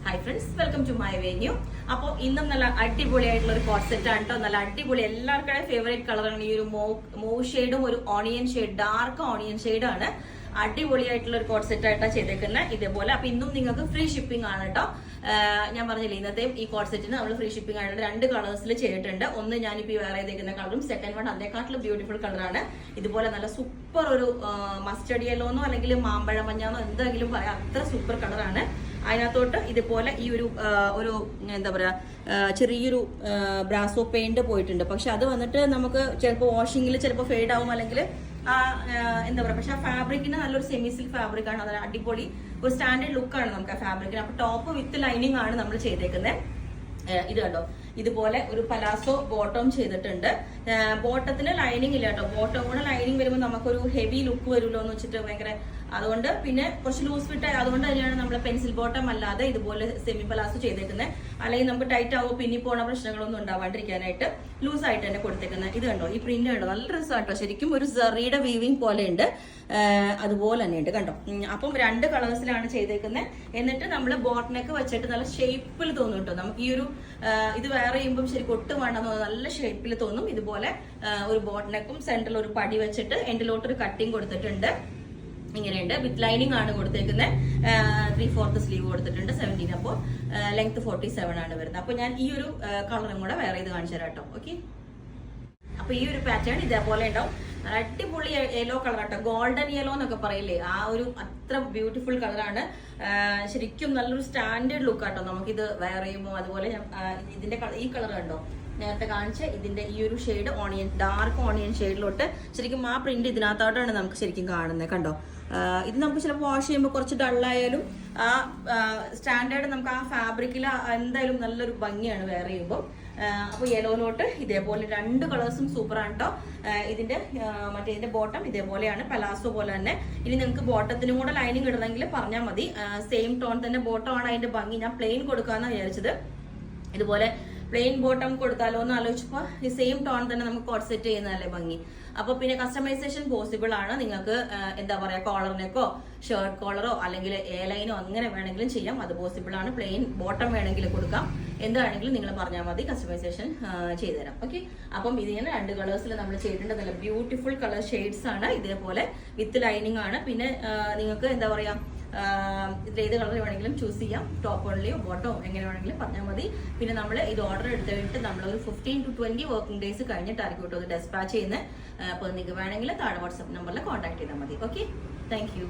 Hi friends, welcome to my venue. അപ്പോൾ ഇന്നും നല്ല അടിപൊളിയായിട്ടുള്ള ഒരു കോട്ട് സെറ്റ് ആണ് കേട്ടോ. നല്ല അടിപൊളി, എല്ലാവർക്കും ഫേവറേറ്റ് കളറാണ് ഈ ഒരു മൂവ് ഷെയ്ഡും ഒരു ഓണിയൻ ഷെയ്ഡ്, ഡാർക്ക് ഓണിയൻ ഷെയ്ഡാണ്. അടിപൊളിയായിട്ടുള്ള ഒരു കോട്ട് സെറ്റ് ആയിട്ടാണ് ചെയ്തേക്കുന്നത് ഇതേപോലെ. അപ്പൊ ഇന്നും നിങ്ങൾക്ക് ഫ്രീ ഷിപ്പിംഗ് ആണ് കേട്ടോ. ഞാൻ പറഞ്ഞില്ലേ, ഇന്നത്തെയും ഈ കോട്ട് സെറ്റിന് നമ്മൾ ഫ്രീ ഷിപ്പിംഗ് ആയിട്ട് 2 കളേഴ്സിൽ ചെയ്തിട്ടുണ്ട്. ഒന്ന് ഞാനിപ്പോൾ വേറെ ചെയ്തേക്കുന്ന കളറും, സെക്കൻഡ് വൺ അതിനെക്കാട്ടിലും ബ്യൂട്ടിഫുൾ കളറാണ്. ഇതുപോലെ നല്ല സൂപ്പർ ഒരു മസ്റ്റർഡ് യെല്ലോന്നോ അല്ലെങ്കിൽ മാമ്പഴ മഞ്ഞാന്നോ എന്തെങ്കിലും പറയാം, അത്ര സൂപ്പർ കളറാണ്. അതിനകത്തോട്ട് ഇതുപോലെ ഈ ഒരു എന്താ പറയാ, ചെറിയൊരു ബ്രാസോ പെയിന്റ് പോയിട്ടുണ്ട്. പക്ഷെ അത് വന്നിട്ട് നമുക്ക് ചിലപ്പോൾ വാഷിങ്ങിൽ ചിലപ്പോൾ ഫെയ്ഡ് ആവും, അല്ലെങ്കിൽ എന്താ പറയാ, പക്ഷെ ആ ഫാബ്രിക്കിന് നല്ലൊരു സെമി സിൽക്ക് ഫാബ്രിക് ആണ്. അത് അടിപൊളി ഒരു സ്റ്റാൻഡേർഡ് ലുക്കാണ് നമുക്ക് ആ ഫാബ്രിക്കിന്. അപ്പൊ ടോപ്പ് വിത്ത് ലൈനിങ് ആണ് നമ്മൾ ചെയ്തേക്കുന്നത്. ഇത് കണ്ടോ, ഇതുപോലെ ഒരു പലാസോ ബോട്ടം ചെയ്തിട്ടുണ്ട്. ബോട്ടത്തിന് ലൈനിങ് ഇല്ല കേട്ടോ. ബോട്ടം കൂടെ ലൈനിങ് വരുമ്പോൾ നമുക്കൊരു ഹെവി ലുക്ക് വരുമല്ലോ എന്ന് വെച്ചിട്ട് ഭയങ്കര, അതുകൊണ്ട് പിന്നെ കുറച്ച് ലൂസ് ഫിറ്റ്, അതുകൊണ്ട് തന്നെയാണ് നമ്മൾ പെൻസിൽ ബോട്ടം അല്ലാതെ ഇതുപോലെ സെമി പലാസോ ചെയ്തേക്കുന്നത്. അല്ലെങ്കിൽ നമുക്ക് ടൈറ്റ് ആവുമോ പിന്നി പോണ പ്രശ്നങ്ങളൊന്നും ഉണ്ടാവാണ്ടിരിക്കാനായിട്ട് ലൂസ് ആയിട്ട് തന്നെ കൊടുത്തേക്കുന്നത്. ഇത് കണ്ടോ, ഈ പ്രിന്റ് കണ്ടോ, നല്ല രസമാട്ടോ. ശരിക്കും ഒരു സെറിയുടെ വീവിങ് പോലെ ഉണ്ട്, അതുപോലെ തന്നെ ഉണ്ട് കണ്ടോ. അപ്പം 2 കളേഴ്സിലാണ് ചെയ്തേക്കുന്നത്. എന്നിട്ട് നമ്മൾ ബോട്ട് നെക്ക് വെച്ചിട്ട് നല്ല ഷേപ്പിൽ തോന്നും കേട്ടോ. നമുക്ക് ഈ ഒരു ഇത് വേറെ ചെയ്യുമ്പോൾ ശരിക്കും ഒട്ടും വേണ്ടെന്ന് തോന്നുന്നു, നല്ല ഷേപ്പിൽ തോന്നും. ഇതുപോലെ ഒരു ബോട്ട് നെക്കും സെന്ററിൽ ഒരു പടി വെച്ചിട്ട് എൻഡിലോട്ട് ഒരു കട്ടിങ് കൊടുത്തിട്ടുണ്ട്. ഇങ്ങനെയുണ്ട്, വിത്ത് ലൈനിങ് ആണ് കൊടുത്തേക്കുന്നത്. 3/4 സ്ലീവ് കൊടുത്തിട്ടുണ്ട്, 17. അപ്പോൾ ലെങ്ത് 47 ആണ് വരുന്നത്. അപ്പൊ ഞാൻ ഈ ഒരു കളറും കൂടെ വേറെ ഇത് കാണിച്ചു തരാം കേട്ടോ. ഓക്കെ, അപ്പൊ ഈ ഒരു പാറ്റേൺ ഇതേപോലെ ഉണ്ടാവും. അടിപൊളി യെല്ലോ കളർ കേട്ടോ, ഗോൾഡൻ യെല്ലോ എന്നൊക്കെ പറയില്ലേ, ആ ഒരു അത്ര ബ്യൂട്ടിഫുൾ കളറാണ്. ശരിക്കും നല്ലൊരു സ്റ്റാൻഡേർഡ് ലുക്ക് ആട്ടോ നമുക്കിത് വെയർ ചെയ്യുമ്പോൾ. അതുപോലെ ഇതിന്റെ ഈ കളർ കണ്ടോ, നേരത്തെ കാണിച്ച ഇതിന്റെ ഈ ഒരു ഷെയ്ഡ് ഓണിയൻ, ഡാർക്ക് ഓണിയൻ ഷെയ്ഡിലോട്ട് ശരിക്കും ആ പ്രിന്റ് ഇതിനകത്തോട്ടാണ് നമുക്ക് ശരിക്കും കാണുന്നത് കണ്ടോ. ഇത് നമുക്ക് ചിലപ്പോൾ വാഷ് ചെയ്യുമ്പോൾ കുറച്ച് ഡള്ളായാലും ആ സ്റ്റാൻഡേർഡ് നമുക്ക് ആ ഫാബ്രിക്കിൽ എന്തായാലും നല്ലൊരു ഭംഗിയാണ് വെയർ ചെയ്യുമ്പോൾ. അപ്പോൾ യെല്ലോയിലോട്ട് ഇതേപോലെ 2 കളേഴ്സും സൂപ്പറാണ് കേട്ടോ. ഇതിന്റെ ബോട്ടം ഇതേപോലെയാണ്, പലാസോ പോലെ തന്നെ. ഇനി നിങ്ങൾക്ക് ബോട്ടത്തിനും കൂടെ ലൈനിങ് ഇടണമെങ്കിൽ പറഞ്ഞാൽ മതി. സെയിം ടോൺ തന്നെ ബോട്ടം ആണ് അതിന്റെ ഭംഗി. ഞാൻ പ്ലെയിൻ കൊടുക്കാന്നാണ് വിചാരിച്ചത്. ഇതുപോലെ പ്ലെയിൻ ബോട്ടം കൊടുത്താലോ എന്ന് ആലോചിച്ചപ്പോൾ ഈ സെയിം ടോൺ തന്നെ നമുക്ക് കോട്ട് സെറ്റ് ചെയ്യുന്നതല്ലേ ഭംഗി. അപ്പൊ പിന്നെ കസ്റ്റമൈസേഷൻ പോസിബിൾ ആണ്. നിങ്ങൾക്ക് എന്താ പറയാ, കോളറിനൊക്കെ ഷർട്ട് കോളറോ അല്ലെങ്കിൽ എ ലൈനോ അങ്ങനെ വേണമെങ്കിലും ചെയ്യാം, അത് പോസിബിൾ ആണ്. പ്ലെയിൻ ബോട്ടം വേണമെങ്കിൽ കൊടുക്കാം, എന്താണെങ്കിലും നിങ്ങൾ പറഞ്ഞാൽ മതി, കസ്റ്റമൈസേഷൻ ചെയ്തുതരാം. ഓക്കെ, അപ്പം ഇതിങ്ങനെ 2 കളേഴ്സിൽ നമ്മൾ ചെയ്തിട്ടുണ്ട്. നല്ല ബ്യൂട്ടിഫുൾ കളർ ഷെയ്ഡ്സ് ആണ്, ഇതേപോലെ വിത്ത് ലൈനിങ് ആണ്. പിന്നെ നിങ്ങൾക്ക് എന്താ പറയാ, ഇതിൽ ഏത് കളർ വേണമെങ്കിലും ചൂസ് ചെയ്യാം, ടോപ്പ് ഓൺലിയോ ബോട്ടോ എങ്ങനെ വേണമെങ്കിലും പറഞ്ഞാൽ മതി. പിന്നെ നമ്മൾ ഇത് ഓർഡർ എടുത്ത് കഴിഞ്ഞിട്ട് നമ്മളൊരു 15 to 20 വർക്കിംഗ് ഡേയ്സ് കഴിഞ്ഞിട്ടായിരിക്കും കേട്ടോ ഇത് ഡെസ്പാച്ച് ചെയ്യുന്നത്. അപ്പോൾ നിങ്ങൾക്ക് വേണമെങ്കിൽ താഴെ വാട്സ്ആപ്പ് നമ്പറിൽ കോൺടാക്ട് ചെയ്താൽ മതി. Okay, thank you.